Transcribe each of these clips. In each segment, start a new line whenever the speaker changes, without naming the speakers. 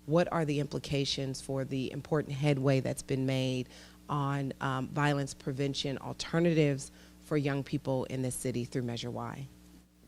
what are the implications for the important headway that's been made on violence prevention alternatives for young people in this city through Measure Y?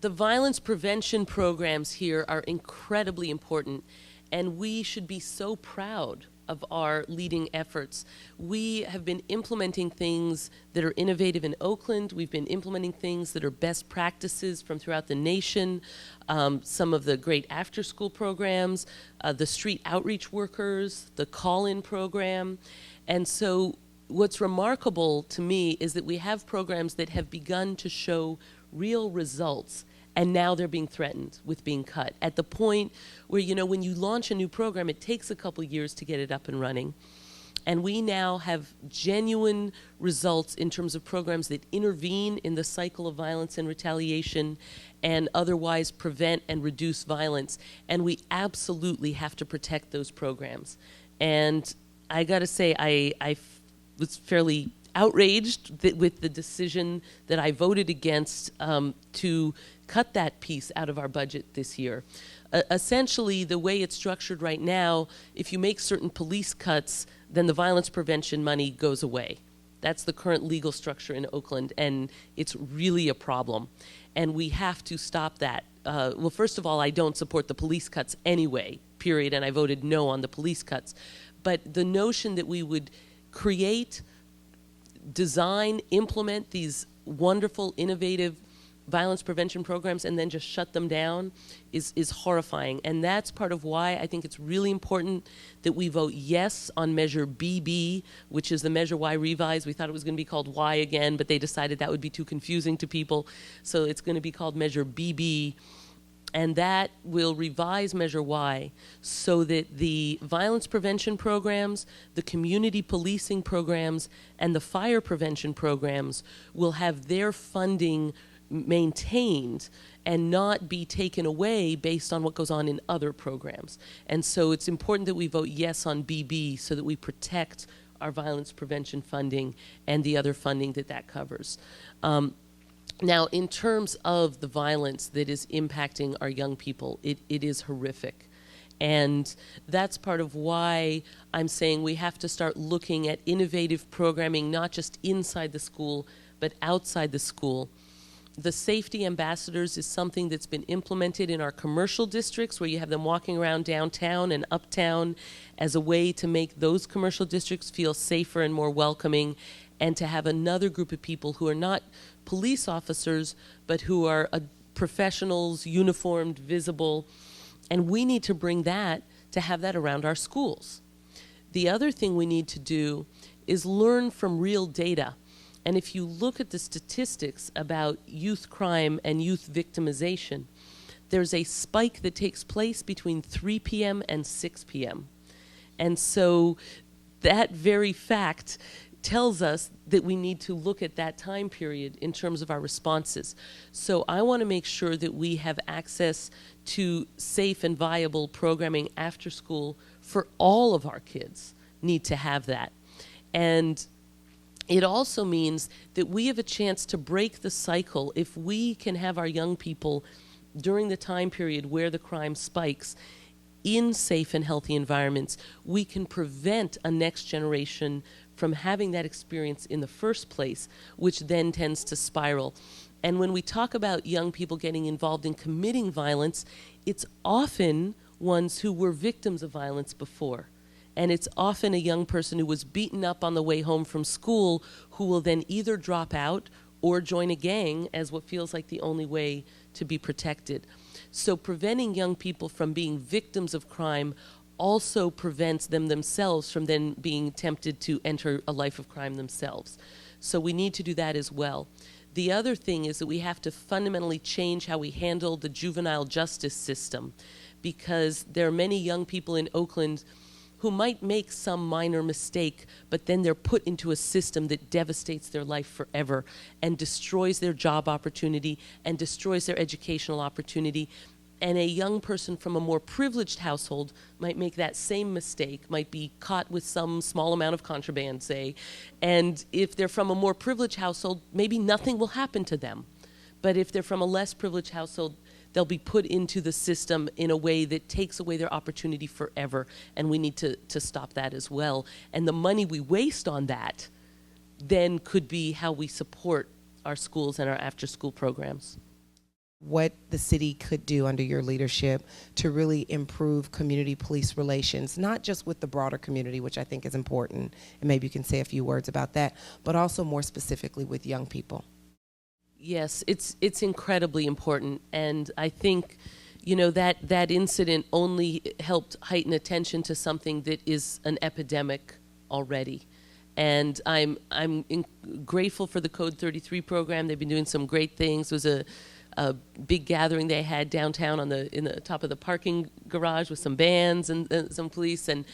The violence prevention programs here are incredibly important, and we should be so proud of our leading efforts. We have been implementing things that are innovative in Oakland. We've been implementing things that are best practices from throughout the nation. Some of the great after-school programs, the street outreach workers, the call-in program. And so what's remarkable to me is that we have programs that have begun to show real results, and now they're being threatened with being cut. At the point where, you know, when you launch a new program, it takes a couple years to get it up and running. And we now have genuine results in terms of programs that intervene in the cycle of violence and retaliation and otherwise prevent and reduce violence. And we absolutely have to protect those programs. And I gotta say, I was fairly outraged with the decision that I voted against to cut that piece out of our budget this year. Essentially, the way it's structured right now, if you make certain police cuts, then the violence prevention money goes away. That's the current legal structure in Oakland, and it's really a problem. And we have to stop that. Well, first of all, I don't support the police cuts anyway, period, and I voted no on the police cuts. But the notion that we would create, design, implement these wonderful, innovative violence prevention programs and then just shut them down is horrifying. And that's part of why I think it's really important that we vote yes on Measure BB, which is the Measure Y revise. We thought it was going to be called Y again, but they decided that would be too confusing to people. So it's going to be called Measure BB. And that will revise Measure Y so that the violence prevention programs, the community policing programs, and the fire prevention programs will have their funding maintained and not be taken away based on what goes on in other programs. And so it's important that we vote yes on BB so that we protect our violence prevention funding and the other funding that covers. Now, in terms of the violence that is impacting our young people, it is horrific. And that's part of why I'm saying we have to start looking at innovative programming, not just inside the school, but outside the school. The safety ambassadors is something that's been implemented in our commercial districts where you have them walking around downtown and uptown as a way to make those commercial districts feel safer and more welcoming, and to have another group of people who are not police officers, but who are professionals, uniformed, visible, and we need to bring that, to have that around our schools. The other thing we need to do is learn from real data. And if you look at the statistics about youth crime and youth victimization, there's a spike that takes place between 3 p.m. and 6 p.m. And so that very fact tells us that we need to look at that time period in terms of our responses. So I want to make sure that we have access to safe and viable programming after school for all of our kids. Need to have that. And it also means that we have a chance to break the cycle. If we can have our young people during the time period where the crime spikes in safe and healthy environments, we can prevent a next generation from having that experience in the first place, which then tends to spiral. And when we talk about young people getting involved in committing violence, it's often ones who were victims of violence before. And it's often a young person who was beaten up on the way home from school who will then either drop out or join a gang as what feels like the only way to be protected. So preventing young people from being victims of crime also prevents them themselves from then being tempted to enter a life of crime themselves. So we need to do that as well. The other thing is that we have to fundamentally change how we handle the juvenile justice system, because there are many young people in Oakland who might make some minor mistake, but then they're put into a system that devastates their life forever and destroys their job opportunity and destroys their educational opportunity. And a young person from a more privileged household might make that same mistake, might be caught with some small amount of contraband, say, and if they're from a more privileged household, maybe nothing will happen to them. But if they're from a less privileged household, they'll be put into the system in a way that takes away their opportunity forever. And we need to stop that as well. And the money we waste on that then could be how we support our schools and our after-school programs.
What the city could do under your leadership to really improve community police relations, not just with the broader community, which I think is important, and maybe you can say a few words about that, but also more specifically with young people.
Yes, it's incredibly important, and I think, you know, that incident only helped heighten attention to something that is an epidemic already. And I'm grateful for the Code 33 program. They've been doing some great things. It was a big gathering they had downtown in the top of the parking garage with some bands and some police, and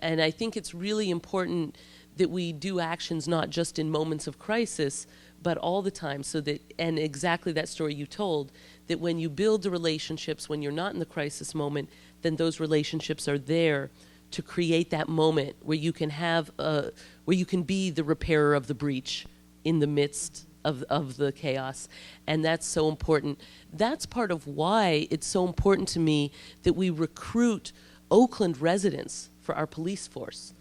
I think it's really important that we do actions not just in moments of crisis, but all the time, so that, and exactly that story you told, that when you build the relationships, when you're not in the crisis moment, then those relationships are there to create that moment where you can have where you can be the repairer of the breach in the midst of the chaos. And that's so important. That's part of why it's so important to me that we recruit Oakland residents for our police force.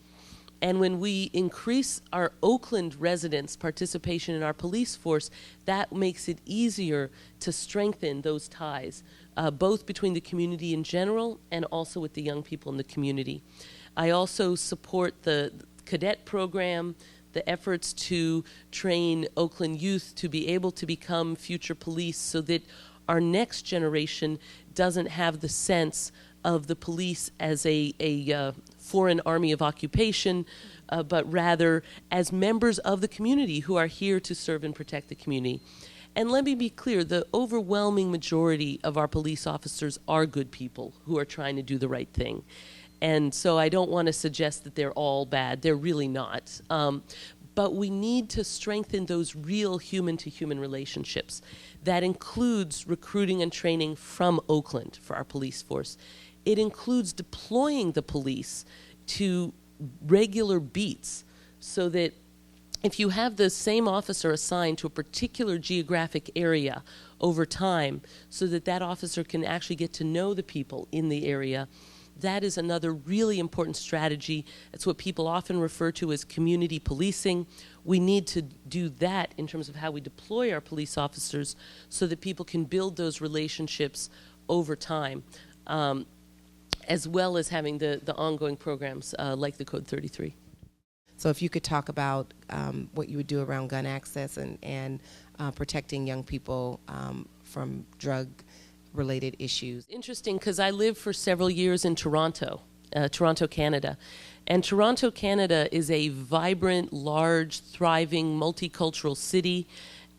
And when we increase our Oakland residents' participation in our police force, that makes it easier to strengthen those ties, both between the community in general and also with the young people in the community. I also support the cadet program, the efforts to train Oakland youth to be able to become future police so that our next generation doesn't have the sense of the police as a foreign army of occupation, but rather as members of the community who are here to serve and protect the community. And let me be clear, the overwhelming majority of our police officers are good people who are trying to do the right thing. And so I don't want to suggest that they're all bad. They're really not. But we need to strengthen those real human-to-human relationships. That includes recruiting and training from Oakland for our police force. It includes deploying the police to regular beats so that if you have the same officer assigned to a particular geographic area over time so that that officer can actually get to know the people in the area, that is another really important strategy. It's what people often refer to as community policing. We need to do that in terms of how we deploy our police officers so that people can build those relationships over time, as well as having the ongoing programs like the Code 33.
So if you could talk about what you would do around gun access and protecting young people from drug-related issues.
Interesting, because I lived for several years in Toronto, Canada. And Toronto, Canada is a vibrant, large, thriving, multicultural city,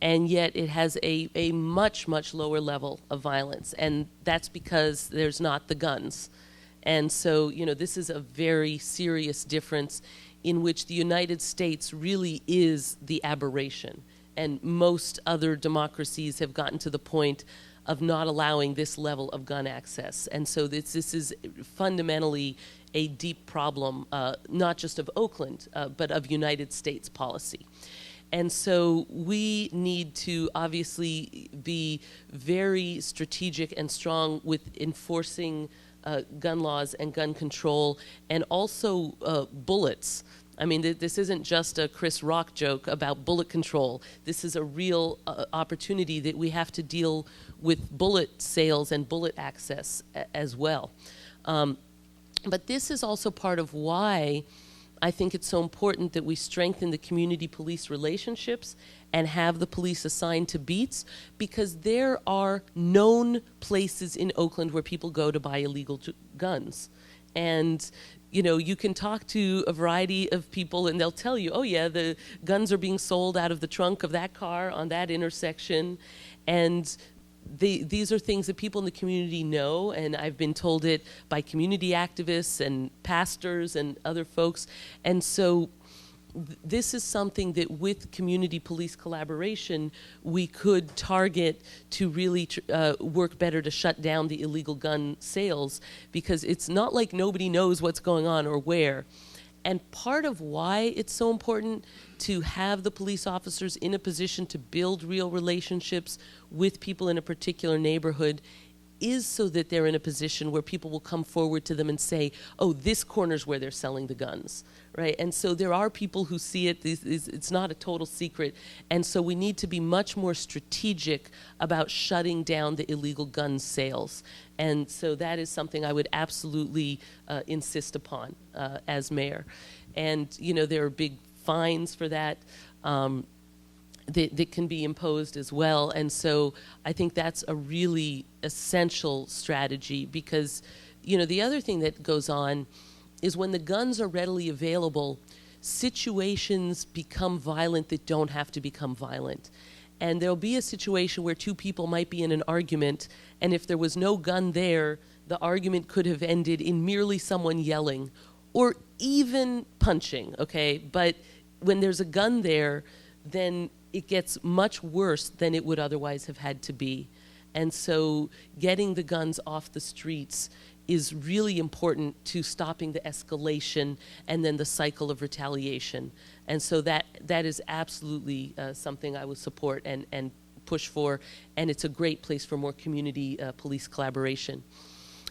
and yet it has a much, much lower level of violence. And that's because there's not the guns. And so, you know, this is a very serious difference in which the United States really is the aberration. And most other democracies have gotten to the point of not allowing this level of gun access. And so this is fundamentally a deep problem, not just of Oakland, but of United States policy. And so we need to obviously be very strategic and strong with enforcing gun laws and gun control, and also bullets. I mean, this isn't just a Chris Rock joke about bullet control. This is a real opportunity that we have to deal with bullet sales and bullet access as well. But this is also part of why I think it's so important that we strengthen the community police relationships and have the police assigned to beats, because there are known places in Oakland where people go to buy illegal guns. And you know, you can talk to a variety of people and they'll tell you, oh yeah, the guns are being sold out of the trunk of that car on that intersection. And these are things that people in the community know, and I've been told it by community activists and pastors and other folks. And so this is something that with community police collaboration, we could target to really work better to shut down the illegal gun sales, because it's not like nobody knows what's going on or where. And part of why it's so important to have the police officers in a position to build real relationships with people in a particular neighborhood is so that they're in a position where people will come forward to them and say, oh, this corner's where they're selling the guns, right? And so there are people who see it. It's not a total secret. And so we need to be much more strategic about shutting down the illegal gun sales. And so that is something I would absolutely insist upon as mayor. And, you know, there are big fines for that. That can be imposed as well. And so I think that's a really essential strategy because, you know, the other thing that goes on is when the guns are readily available, situations become violent that don't have to become violent. And there'll be a situation where two people might be in an argument, and if there was no gun there, the argument could have ended in merely someone yelling or even punching, okay? But when there's a gun there, then it gets much worse than it would otherwise have had to be. And so getting the guns off the streets is really important to stopping the escalation and then the cycle of retaliation. And so that is absolutely something I would support and push for, and it's a great place for more community police collaboration.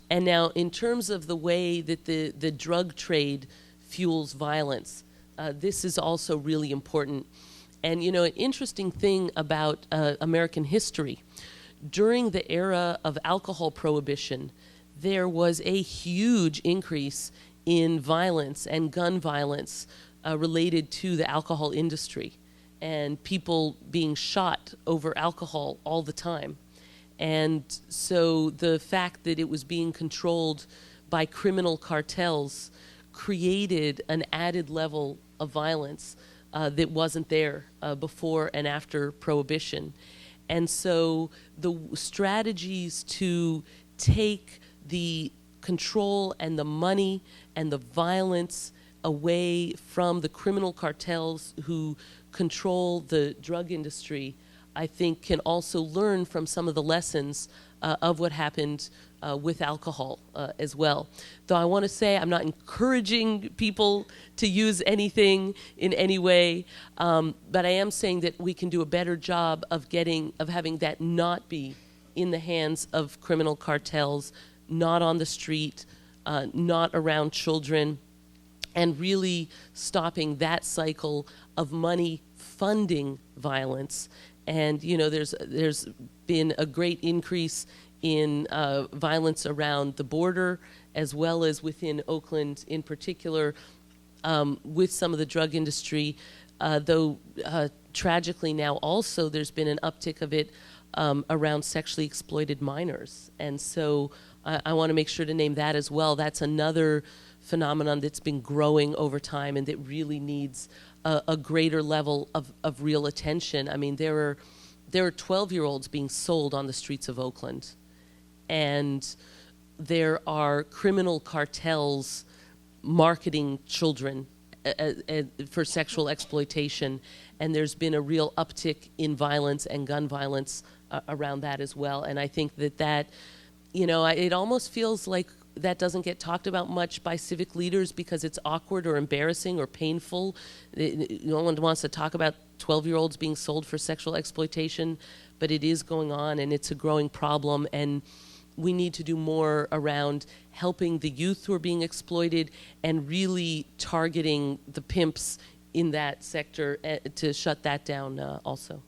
And now in terms of the way that the drug trade fuels violence, this is also really important. And, you know, an interesting thing about American history, during the era of alcohol prohibition, there was a huge increase in violence and gun violence related to the alcohol industry and people being shot over alcohol all the time. And so the fact that it was being controlled by criminal cartels created an added level of violence that wasn't there before and after Prohibition. And so the strategies to take the control and the money and the violence away from the criminal cartels who control the drug industry, I think can also learn from some of the lessons of what happened with alcohol as well. Though I want to say I'm not encouraging people to use anything in any way, but I am saying that we can do a better job of having that not be in the hands of criminal cartels, not on the street, not around children, and really stopping that cycle of money funding violence. And, you know, there's been a great increase in violence around the border, as well as within Oakland in particular, with some of the drug industry, though tragically now also there's been an uptick of it around sexually exploited minors. And so I want to make sure to name that as well. That's another phenomenon that's been growing over time and that really needs a greater level of real attention. I mean, there are 12-year-olds being sold on the streets of Oakland, and there are criminal cartels marketing children for sexual exploitation, and there's been a real uptick in violence and gun violence around that as well. And I think that you know, it almost feels like that doesn't get talked about much by civic leaders because it's awkward or embarrassing or painful. No one wants to talk about 12-year-olds being sold for sexual exploitation, but it is going on and it's a growing problem, and we need to do more around helping the youth who are being exploited and really targeting the pimps in that sector to shut that down also.